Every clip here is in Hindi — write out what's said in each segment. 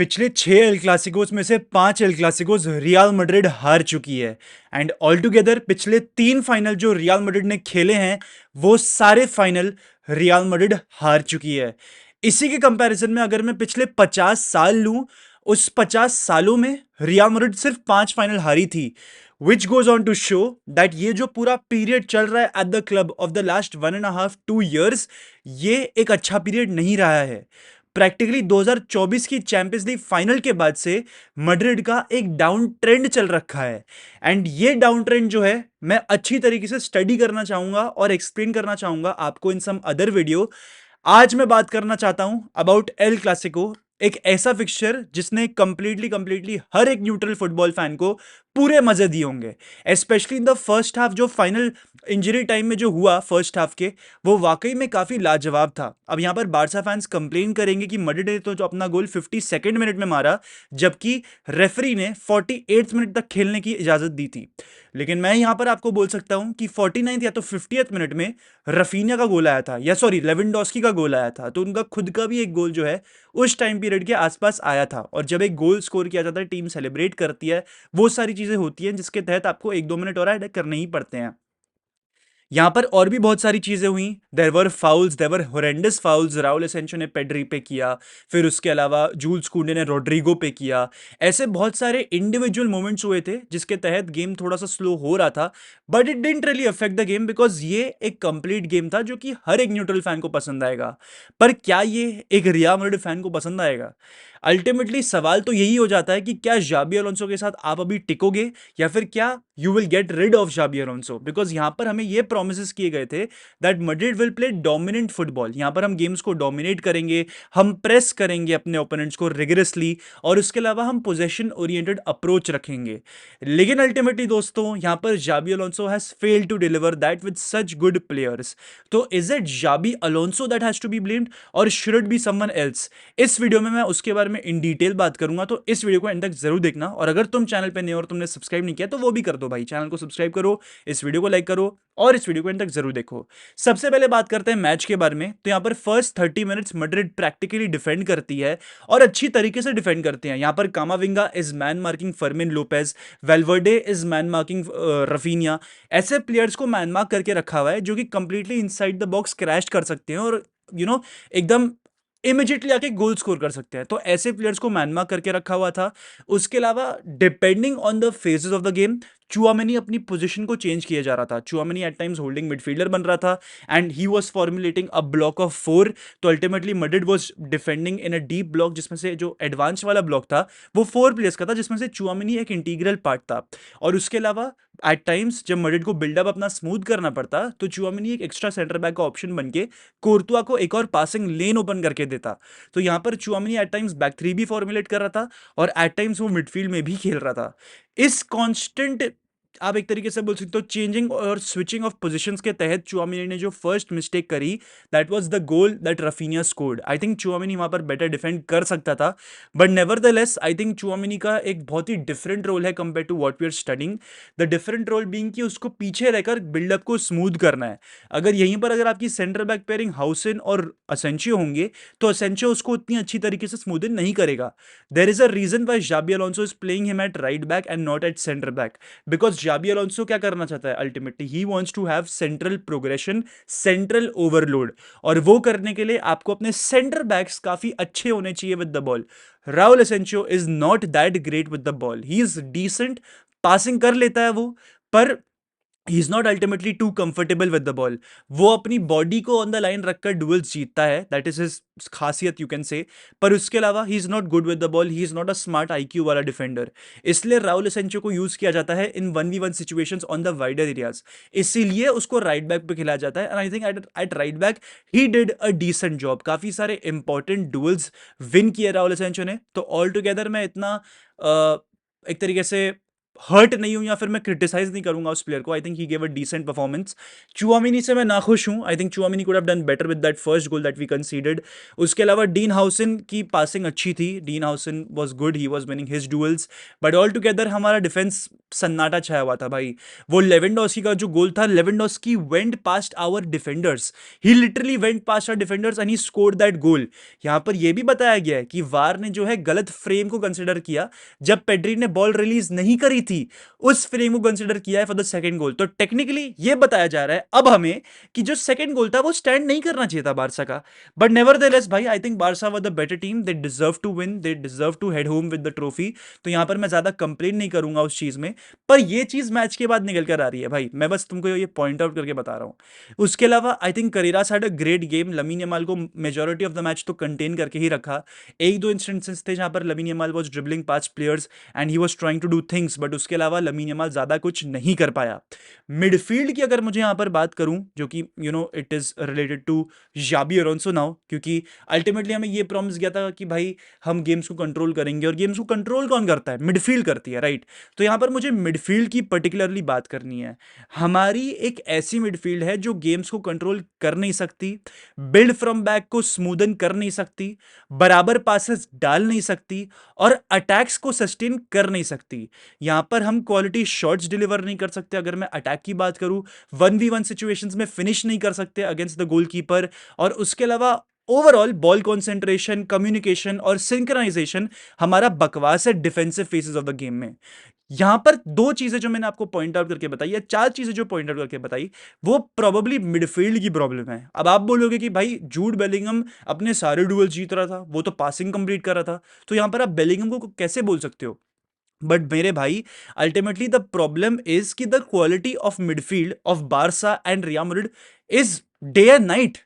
पिछले 6 एल क्लासिकोस में से 5 एल क्लासिकोस रियल मैड्रिड हार चुकी है। एंड ऑल टुगेदर पिछले 3 फाइनल जो रियल मैड्रिड ने खेले हैं वो सारे फाइनल रियल मैड्रिड हार चुकी है। इसी के कंपैरिजन में अगर मैं पिछले 50 साल लूं, उस 50 सालों में रियल मैड्रिड सिर्फ 5 फाइनल हारी थी। Which goes on to show that ये जो पूरा पीरियड चल रहा है at the club of the last 1.5-2 years, ये एक अच्छा पीरियड नहीं रहा है। प्रैक्टिकली 2024 की चैंपियंस लीग फाइनल के बाद से मैड्रिड का एक डाउन ट्रेंड चल रखा है। एंड ये डाउन ट्रेंड जो है मैं अच्छी तरीके से स्टडी करना चाहूंगा और एक्सप्लेन करना चाहूंगा आपको इन सम अदर वीडियो। आज मैं बात करना चाहता हूं अबाउट एल क्लासिको, एक ऐसा फिक्सचर जिसने कंप्लीटली कंप्लीटली हर एक न्यूट्रल फुटबॉल फैन को पूरे मजे दिए होंगे। Specially in the first half, जो फाइनल इंजरी टाइम में जो हुआ फर्स्ट हाफ के, वो वाकई में काफी लाजवाब था। अब यहां पर बारसा फैंस कंप्लेन करेंगे कि मैड्रिड ने तो जो अपना गोल 52nd मिनट में मारा, जबकि रेफरी ने 48th मिनट तक खेलने की इजाजत दी थी। लेकिन मैं यहां पर आपको बोल सकता हूं कि 49th या तो 50th मिनट में रफीनिया का गोल आया था, या सॉरी लेवेंडोस्की का गोल आया था, तो उनका खुद का भी एक गोल जो है उस टाइम पीरियड के आसपास आया था। और जब एक गोल स्कोर किया जाता है, टीम सेलिब्रेट करती है, वो सारी चीजें होती हैं जिसके तहत आपको 1-2 मिनट और ऐड करने ही पड़ते हैं। यहां पर और भी बहुत सारी चीजें हुई। There were fouls, there were horrendous fouls. Raul Asencio ने पेड्री पे किया, फिर उसके अलावा जूल्स कुंडे ने रोड्रिगो पे किया। ऐसे बहुत सारे इंडिविजुअल मोमेंट्स हुए थे जिसके तहत गेम थोड़ा सा स्लो हो रहा था, but it didn't really affect the game because ये एक कंप्लीट गेम था जो कि हर एक न्यूट्रल फैन को पसंद आएगा। पर क्या ये एक रियल मैड्रिड फैन को पसंद आएगा? अल्टीमेटली सवाल तो यही हो जाता है कि क्या जाबी अलोंसो के साथ आप अभी टिकोगे, या फिर क्या you will get rid of Xabi Alonso. Because यहां पर हमें ये प्रोमिस किए गए थे that Madrid will play dominant football. यहां पर हम गेम्स को डोमिनेट करेंगे, हम प्रेस करेंगे अपने ओपोनेंट्स को रिगरसली, और उसके अलावा हम पोजेशन ओरिएंटेड अप्रोच रखेंगे। लेकिन अल्टीमेटली दोस्तों, यहां पर Xabi Alonso has failed to deliver that with such good players. तो is it Xabi Alonso that has to be blamed, और should it be someone else? इस वीडियो में मैं उसके बारे में इन डिटेल बात करूंगा, तो इस वीडियो को एंड तक जरूर देखना। और अगर तुम चैनल पे नए हो और तुमने सब्सक्राइब नहीं किया तो वो भी कर दो भाई, चैनल को सब्सक्राइब करो, इस वीडियो को लाइक करो, और इस वीडियो को एंड तक जरूर देखो। सबसे पहले बात करते हैं मैच के बारे में। तो यहां पर first 30 minutes Madrid practically defend करती है, और अच्छी तरीके से डिफेंड करते हैं। यहां पर कामाविंगा is man marking Fermin Lopez, Valverde is man marking Raphinha. ऐसे प्लेयर्स को मैन मार्क करके रखा हुआ है जो कि completely inside the box crash कर सकते हैं, और एकदम इमीडिएटली आके गोल स्कोर कर सकते हैं। तो ऐसे प्लेयर्स को मैन मार्क करके रखा हुआ था। उसके अलावा depending on the phases of the game, Tchouameni अपनी पोजीशन को चेंज किया जा रहा था। Tchouameni at times holding midfielder बन रहा था, and he was formulating a block of 4। तो ultimately Madrid was defending in a deep block, जिसमें से जो एडवांस वाला ब्लॉक था वो 4 प्लेयर्स का था, जिसमें से चुआमेनी एक इंटीग्रल पार्ट था। और उसके अलावा एट टाइम्स जब मैड्रिड को बिल्डअप अपना स्मूथ करना पड़ता, तो चुआमेनी एक एक्स्ट्रा सेंटर बैक का ऑप्शन बन के कोर्तुआ को एक और पासिंग लेन ओपन करके देता। तो यहां पर Tchouameni at times back three भी फॉर्मुलेट कर रहा था, और एट टाइम्स वो मिडफील्ड में भी खेल रहा था। इस कांस्टेंट, आप एक तरीके से बोल सकते हो, चेंजिंग और स्विचिंग ऑफ पोजीशंस के तहत चुआमेनी ने जो फर्स्ट मिस्टेक करी, that was the goal that Raphinha scored. I think Tchouameni वहां पर बेटर डिफेंड कर सकता था, but nevertheless I think Tchouameni का एक बहुत ही डिफरेंट रोल है compare to what we are studying. The different role being कि उसको पीछे रहकर बिल्डअप को स्मूथ करना है। अगर यहीं पर अगर आपकी सेंटर बैक पेयरिंग हाउसन और असेंसियो होंगे, तो असेंसियो उसको उतनी अच्छी तरीके से स्मूदन नहीं करेगा। There is a reason why Xabi Alonso is playing him at right back and not at centre back, because Xabi Alonso क्या करना चाहता है? Ultimately he wants to have central progression, central overload, और वो करने के लिए आपको अपने सेंटर बैक्स काफी अच्छे होने चाहिए with the ball. Raul Asencio is not that great with the ball, he is decent, passing कर लेता है वो, पर he is not ultimately too comfortable with the ball. वो अपनी बॉडी को ऑन द लाइन रखकर डुएल्स जीतता है, दैट इज हिज खासियत यू कैन से। पर उसके अलावा he is not good with the ball, he is not a smart IQ वाला डिफेंडर। इसलिए राउल एसेंसियो को यूज किया जाता है in 1v1 situations on the wider areas, इसीलिए उसको राइट बैक पे खिलाया जाता है। And I think at right back he did a decent job, काफी सारे इंपॉर्टेंट डुएल्स विन किए राउल एसेंसियो ने। तो ऑल टुगेदर मैं इतना एक तरीके से हर्ट नहीं हूं या फिर मैं क्रिटिसाइज नहीं करूंगा उस प्लेयर को। I think he gave a decent performance. Tchouameni से मैं नाखुश हूं। I think Tchouameni could have done better with that first goal that we conceded. उसके अलावा डीन हाउसन की पासिंग अच्छी थी। Dean Huijsen was good, he was winning his duels. But all together हमारा डिफेंस सन्नाटा छाया हुआ था भाई। वो लेवेंडोस्की का जो गोल था, Lewandowski went past our defenders. He literally went past our defenders and he scored that goal. यहां पर यह भी बताया गया है कि वार ने जो है गलत फ्रेम को कंसिडर किया। जब पेड्री ने बॉल रिलीज नहीं करी थी, उस फ्रेम को कंसिडर किया है फॉर द सेकंड गोल। तो टेक्निकली ये बताया जा रहा है अब हमें कि जो सेकंड गोल था वो स्टैंड नहीं करना चाहिए था बारसा का। बट नेवरदलेस भाई, I think Barca were the better team. They deserve to win, they deserve to head home with the trophy. तो यहां पर मैं ज्यादा कंप्लेन नहीं करूंगा उस चीज में। पर ये चीज मैच के बाद निकल कर आ रही है भाई, मैं बस तुमको ये पॉइंट आउट करके बता रहा हूं। उसके अलावा I think Carreras had a great game. Lamine Yamal को मेजोरिटी ऑफ द मैच तो कंटेन करके ही रखा। एक दो इंस्टेंसेस थे जहां पर Lamine Yamal was dribbling past players and he was trying to do things, but उसके अलावा लमीन यमाल ज्यादा कुछ नहीं कर पाया। मिडफील्ड की अगर मुझे यहां पर बात करूं, जो कि it is related to Xabi Alonso now, क्योंकि अल्टीमेटली हमें ये प्रॉमिस किया था कि भाई हम गेम्स को कंट्रोल करेंगे, और गेम्स को कंट्रोल कौन करता है? मिडफील्ड करती है, राइट? तो यहां पर मुझे मिडफील्ड की पर्टिकुलरली बात करनी है। हमारी एक ऐसी मिडफील्ड है जो गेम्स को कंट्रोल कर नहीं सकती, बिल्ड फ्रॉम बैक को स्मूदन कर नहीं सकती, बराबर पासेस डाल नहीं सकती, और अटैक्स को सस्टेन कर नहीं सकती। यहां पर हम क्वालिटी शॉट्स डिलीवर नहीं कर सकते। अगर मैं अटैक की बात करूं, 1v1 सिचुएशंस में फिनिश नहीं कर सकते अगेंस्ट द गोलकीपर। और उसके अलावा ओवरऑल बॉल कॉन्सेंट्रेशन, कम्युनिकेशन और सिंक्रोनाइजेशन हमारा बकवास है defensive faces of the game में। यहां पर दो चीजें जो मैंने आपको पॉइंट आउट करके बताई, या चार चीजें जो पॉइंट आउट करके बताई, वो प्रोबेबली मिडफील्ड की प्रॉब्लम है। अब आप बोलोगे कि भाई जूड बेलिंगम अपने सारे डुएल जीत रहा था, वो तो पासिंग कंप्लीट कर रहा था, तो यहां पर आप बेलिंगम को कैसे बोल सकते हो? बट मेरे भाई, अल्टीमेटली द प्रॉब्लम इज कि the quality of midfield of Barça and real Madrid is day and night.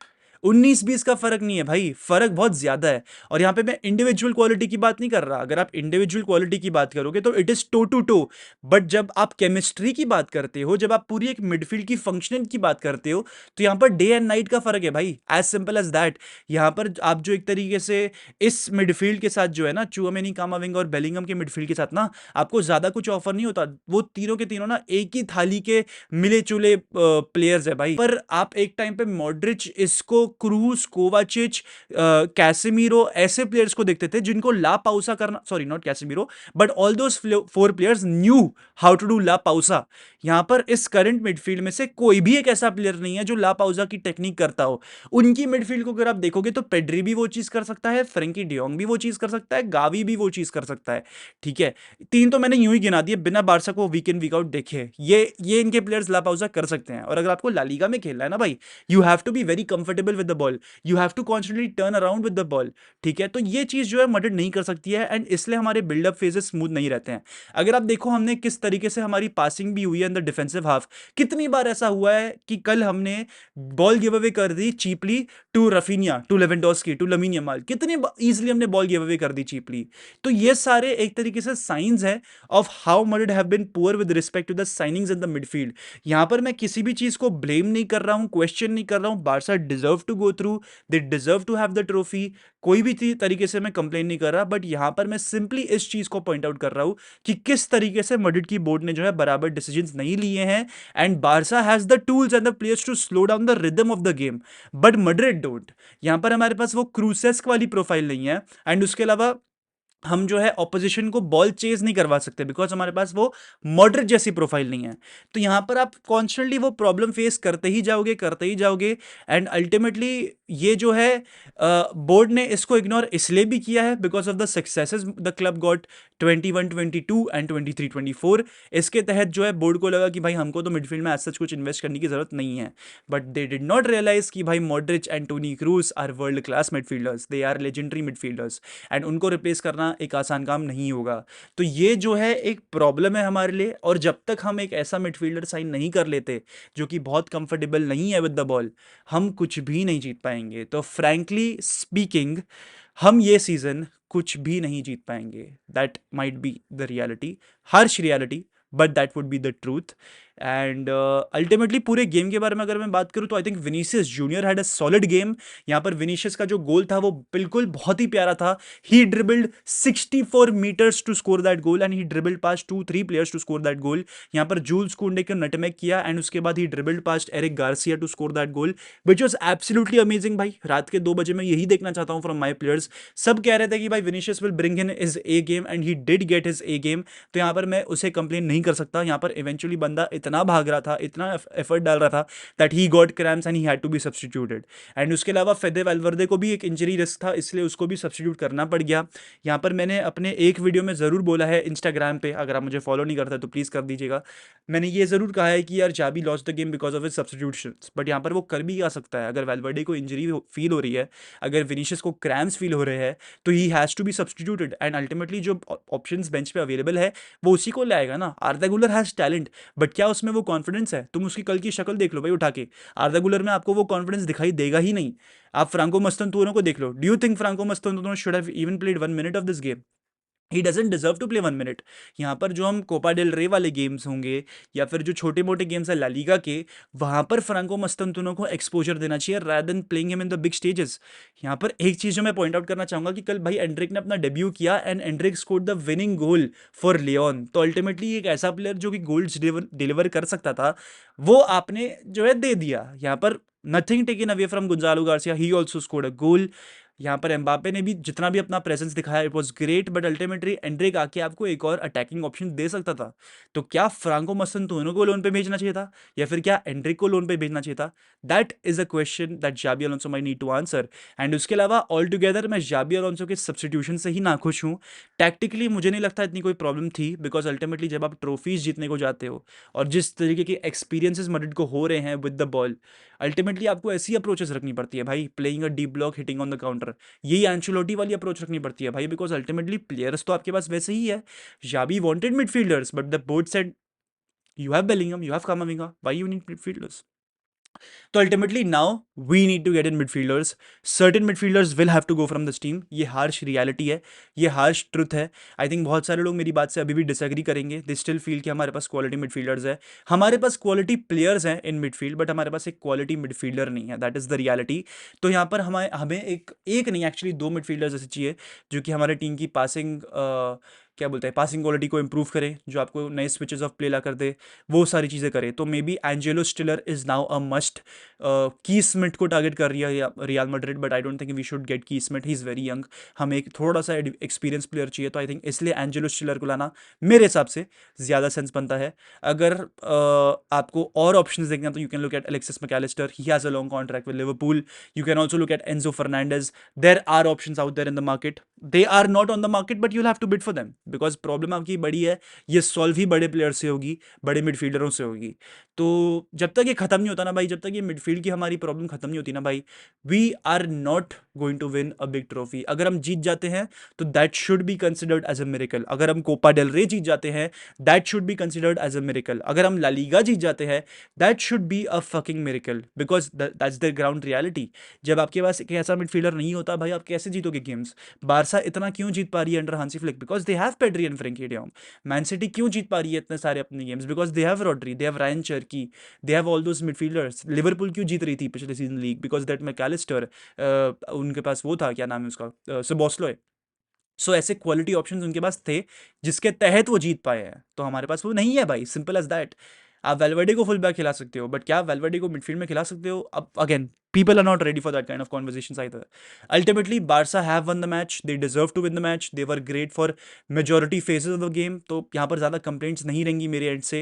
19-20 का फर्क नहीं है भाई, फर्क बहुत ज्यादा है। और यहां पे मैं इंडिविजुअल क्वालिटी की बात नहीं कर रहा। अगर आप इंडिविजुअल क्वालिटी की बात करोगे तो it is toe to toe. But जब आप केमिस्ट्री की बात करते हो, जब आप पूरी एक मिडफील्ड की फंक्शनिंग की बात करते हो, तो यहां पर डे एंड नाइट का फर्क है भाई, एज सिंपल एज दैट। यहां पर आप जो एक तरीके से इस मिडफील्ड के साथ जो है ना, चुआमेनी, कामाविंगा और बेलिंगम के मिडफील्ड के साथ ना, आपको ज्यादा कुछ ऑफर नहीं होता। वो तीनों के तीनों ना एक ही थाली के मिले जुले प्लेयर्स है भाई। पर आप एक टाइम पे Modric, Isco, Kroos, Kovacic, Casemiro, ऐसे प्लेयर्स को देखते थे जिनको ला पाउसा करना, sorry not Casemiro, but all those four players knew how to do la pausa. यहां पर इस करंट मिडफील्ड में से कोई भी एक ऐसा प्लेयर नहीं है जो ला पाउसा की टेक्निक करता हो। उनकी मिडफील्ड को अगर आप देखोगे तो पेड्री भी वो चीज कर सकता है, फ्रेंकी डियोंग भी वो चीज कर सकता है, गावी भी वो चीज कर सकता है। ठीक है, तीन तो मैंने यूं ही गिना दिए बिना बारसा को वीक इन वीक आउट देखे। ये इनके प्लेयर्स ला पाउसा कर सकते हैं। और अगर आपको ला लीगा में खेलना है ना भाई, you have to be very comfortable with the ball, you have to constantly turn around with the ball. ठीक है, तो ये चीज जो है मैड्रिड नहीं कर सकती है, एंड इसलिए हमारे बिल्डअप फेजेस स्मूथ नहीं रहते हैं। अगर आप देखो हमने किस तरीके से हमारी पासिंग भी हुई है इन द डिफेंसिव हाफ। कितनी बार ऐसा हुआ है कि कल हमने बॉल गिव अवे कर दी cheaply to Raphinha, to Lewandowski, to Lamine Yamal, कितनी इजीली हमने बॉल गिव अवे कर दी चीपली। तो ये सारे एक तरीके से साइंस है of how Madrid have been poor with respect to the signings in the midfield. यहां पर मैं किसी भी चीज को ब्लेम नहीं कर रहा हूं, क्वेश्चन नहीं कर रहा हूं। Barca deserve to go through, they deserve to have the trophy. कोई भी तरीके से मैं कंप्लेन नहीं कर रहा, बट यहां पर मैं सिंपली इस चीज को पॉइंट आउट कर रहा हूं कि किस तरीके से मैड्रिड की बोर्ड ने जो है बराबर डिसीजंस नहीं लिए हैं। And Barca has the tools and the players to slow down the rhythm of the game, but Madrid don't. यहां पर हमारे पास वो क्रूसेस्क वाली प्रोफाइल नहीं है, एंड उसके अलावा हम जो है ऑपोजिशन को बॉल चेज नहीं करवा सकते बिकॉज हमारे पास वो मॉडरेट जैसी प्रोफाइल नहीं है। तो यहां पर आप कॉन्स्टेंटली वो प्रॉब्लम फेस करते ही जाओगे, करते ही जाओगे। एंड अल्टीमेटली ये जो है बोर्ड ने इसको इग्नोर इसलिए भी किया है because of the successes the club got 21-22 and 23-24। इसके तहत जो है बोर्ड को लगा कि भाई हमको तो मिडफील्ड में ऐसा कुछ इन्वेस्ट करने की जरूरत नहीं है। But they did not realise कि भाई Modric and Toni Kroos are world class midfielders, they are legendary midfielders, and उनको रिप्लेस करना एक आसान काम नहीं होगा। तो ये जो है एक प्रॉब्लम है हमारे लिए, और जब तक हम एक ऐसा मिडफील्डर साइन नहीं कर लेते जो कि बहुत कंफर्टेबल नहीं है विद द बॉल, हम कुछ भी नहीं जीत पाएंगे। तो फ्रैंकली स्पीकिंग, हम ये सीजन कुछ भी नहीं जीत पाएंगे। That might be the reality, harsh reality, but that would be the truth. And ultimately पूरे गेम के बारे में अगर मैं बात करूं तो I think Vinicius junior had a solid game. यहाँ पर विनीशियस का जो गोल था वो बिल्कुल बहुत ही प्यारा था। He dribbled 64 meters to score that goal and he dribbled past 2-3 players to score that goal. यहाँ पर जूल्स कुंडे को नटमेक किया एंड उसके बाद he dribbled past Eric Garcia to score that goal which was absolutely amazing. भाई रात के 2 बजे मैं यही देखना चाहता हूँ फ्रॉम माई प्लेयर्स। सब कह रहे थे कि भाई Vinicius will bring in his A game and he did get his A game. तो यहाँ पर मैं उसे कंप्लेन नहीं कर सकता। यहाँ पर इवेंचुअली बंदा इतना भाग रहा था, इतना एफर्ट डाल रहा था that he got cramps and he had to be substituted. And उसके अलावा फेदे वेलवर्दे को भी एक इंजरी रिस्क था, इसलिए उसको भी सब्स्टिट्यूट करना पड़ गया। यहाँ पर मैंने अपने एक वीडियो में ज़रूर बोला है इंस्टाग्राम पे, अगर आप मुझे फॉलो नहीं करते तो प्लीज़ कर दीजिएगा। मैंने ये ज़रूर कहा है कि यार Xabi lost the game because of his substitutions, but यहाँ पर वो कर भी आ सकता है। अगर वेलवर्डे को इंजरी फील हो रही है, अगर विनीशियस को क्रैम्स फील हो रहे हैं, तो he has to be substituted and ultimately जो ऑप्शंस बेंच पे अवेलेबल है वो उसी को लाएगा ना। आर्दा गुलर हैज़ टैलेंट, बट क्या उसमें वो कॉन्फिडेंस है? तुम उसकी कल की शक्ल देख लो भाई उठा के, आर्दा गुलर में आपको वो कॉन्फिडेंस दिखाई देगा ही नहीं। आप फ्रांको मस्तंतूरों को देख लो। Do you think Franco Mastantuono should have even played 1 minute of this game? He doesn't deserve to play 1 minute। यहाँ पर जो हम कोपा डेल रे वाले गेम्स होंगे या फिर जो छोटे मोटे गेम्स है ला लीगा के, वहाँ पर फ्रांको मस्तंतुनो को एक्सपोजर देना चाहिए rather than playing him in the big stages. यहाँ पर एक चीज़ जो मैं पॉइंट आउट करना चाहूँगा कि कल भाई एंड्रिक ने अपना डेब्यू किया and Endrick scored the winning goal for Lyon. तो अल्टीमेटली एक ऐसा प्लेयर जो कि गोल्स डिलीवर कर सकता था, वो आपने जो है दे दिया। यहाँ पर nothing taken away from Gonzalo Garcia, he also scored a goal. यहाँ पर एम्बापे ने भी जितना भी अपना प्रेजेंस दिखाया it was great, but ultimately Anrich आके आपको एक और अटैकिंग ऑप्शन दे सकता था। तो क्या फ्रांको मस्तंतुनो को लोन पे भेजना चाहिए था या फिर क्या एंड्रिक को लोन पे भेजना चाहिए था? That is a question that Xabi Alonso may need to answer. And उसके अलावा ऑल टुगेदर मैं जाबी अलोंसो के सब्सटीट्यूशन से ही नाखुश हूँ। टैक्टिकली मुझे नहीं लगता इतनी कोई प्रॉब्लम थी, बिकॉज अल्टीमेटली जब आप ट्रॉफीज जीतने को जाते हो और जिस तरीके के एक्सपीरियंसेस मड्रिड को हो रहे हैं विद द बॉल, अल्टीमेटली आपको ऐसी अप्रोचेस रखनी पड़ती है भाई, playing a deep block, hitting on the counter. यही एंचेलोटी वाली अप्रोच रखनी पड़ती है भाई, बिकॉज अल्टीमेटली प्लेयर्स तो आपके पास वैसे ही है। Xabi wanted midfielders but the board said you have Bellingham, you have Camavinga, why you need midfielders? तो ultimately now we need to get in midfielders. Certain midfielders will have to go from this team. ये हार्श रियलिटी है, ये हार्श ट्रुथ है। आई थिंक बहुत सारे लोग मेरी बात से अभी भी डिसएग्री करेंगे। दे स्टिल फील कि हमारे पास क्वालिटी मिडफील्डर्स है, हमारे पास क्वालिटी प्लेयर्स हैं इन मिडफील्ड, बट हमारे पास एक क्वालिटी मिडफील्डर नहीं है। That is the reality. तो यहाँ पर हमें हमें एक नहीं एक्चुअली 2 मिडफील्डर्स ऐसे चाहिए जो कि हमारे टीम की पासिंग क्या बोलते हैं पासिंग क्वालिटी को इंप्रूव करे, जो आपको नए स्विचेस ऑफ प्ले ला कर दे, वो सारी चीज़ें करे। तो may be Angelo Stiller is now a must. Kees Smit को टारगेट कर रही है Real Madrid, but I don't think we should get Kees Smit, he is very young. हमें एक थोड़ा सा एक्सपीरियंस प्लेयर चाहिए, तो आई थिंक इसलिए एंजेलो स्टिलर को लाना मेरे हिसाब से ज़्यादा सेंस बनता है। अगर आपको और ऑप्शन देखना तो you can look at Alexis Mac Allister, he has a long contract with Liverpool. You can also look at Enzo Fernandez. There are option out there in the market, they are not on the market but you'll have to bid for them, because problem आपकी बड़ी है, ये सॉल्व ही बड़े प्लेयर से होगी, बड़े मिडफील्डरों से होगी। तो जब तक ये खत्म नहीं होता ना भाई, जब तक ये मिडफील्ड की हमारी प्रॉब्लम खत्म नहीं होती ना भाई, we are not going to win a big trophy. अगर हम जीत जाते हैं तो that should be considered as a miracle. अगर हम कोपा डेल रे जीत जाते हैं that should be considered as a miracle. अगर हम ला लीगा जीत जाते हैं that should be a fucking miracle, because that's the ground reality. जब आपके पास एक ऐसा मिडफील्डर नहीं होता भाई, आप कैसे जीतोगे गेम्स? बारसा इतना क्यों जीत पा रही है under Hansi Flick? Because they have Pedri and Frenkie de Jong. Man City क्यों जीत पा रही है इतने सारे अपने games? Because they have Rodri, they have Rayan Cherki, they have all those midfielders. Liverpool क्यों जीत रही थी पिछले season league? Because that Mac Allister, उनके पास वो था, क्या नाम है उसका, सबोस्लोय। सो ऐसे क्वालिटी ऑप्शंस उनके पास थे जिसके तहत वो जीत पाए हैं, तो हमारे पास वो नहीं है भाई, सिंपल एज दैट। आप वेलवर्डे को फुल बैक खिला सकते हो, बट क्या आप वेलवर्डे को मिडफील्ड में खिला सकते हो? अब again people are not ready for that kind of conversations either. Ultimately, Barca have won the match. They deserve to win the match. They were great for majority phases of the game. तो यहाँ पर ज़्यादा complaints नहीं रहेंगी मेरे एंड से.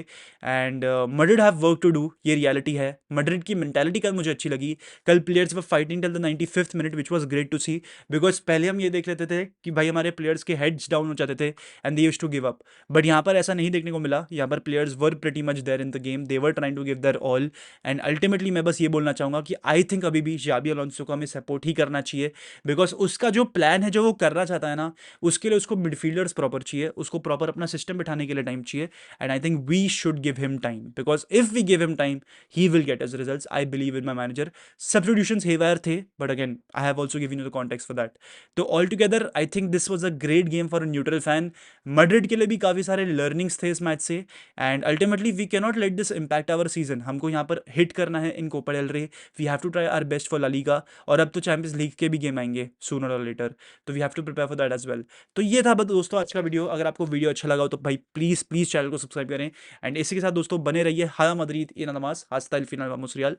And Madrid have work to do. ये reality है. Madrid की mentality कल मुझे अच्छी लगी. कल players were fighting till the 95th minute, which was great to see. Because पहले हम ये देख लेते थे कि भाई हमारे players के heads down हो जाते थे and they used to give up. But यहाँ पर ऐसा नहीं देखने को मिला. यहाँ पर players were pretty much there in the game. They were trying to give their all. And ultimately मैं बस ये बोलना चाहूँगा कि I think कभी भी जाबी अलोंसो को हमें सपोर्ट ही करना चाहिए, बिकॉज उसका जो प्लान है जो वो करना चाहता है ना, उसके लिए उसको मिडफील्डर्स प्रॉपर चाहिए, उसको प्रॉपर अपना सिस्टम बिठाने के लिए टाइम चाहिए। And I think we should give him time, because if we give him time he will get as result. I believe in my manager. Substitutions haywire थे, but again I have also given you the context for that. तो all together I think this was a great game for a neutral fan. Madrid के लिए भी काफ़ी सारे लर्निंग्स थे इस मैच से, and ultimately we can not let this impact our season. हमको यहाँ पर हिट करना है in Copa del Rey, we have to try our best for La Liga, और अब तो चैंपियंस लीग के भी गेम आएंगे सूनर और लेटर, तो we have to prepare for that as well. तो ये था बस दोस्तों आज का वीडियो। अगर आपको वीडियो अच्छा लगा हो तो भाई प्लीज़ प्लीज़ चैनल को सब्सक्राइब करें, एंड इसी के साथ दोस्तों बने रहिए। हाला मदरीद इन नमाज हास्ता फिनल वामुस रियाल।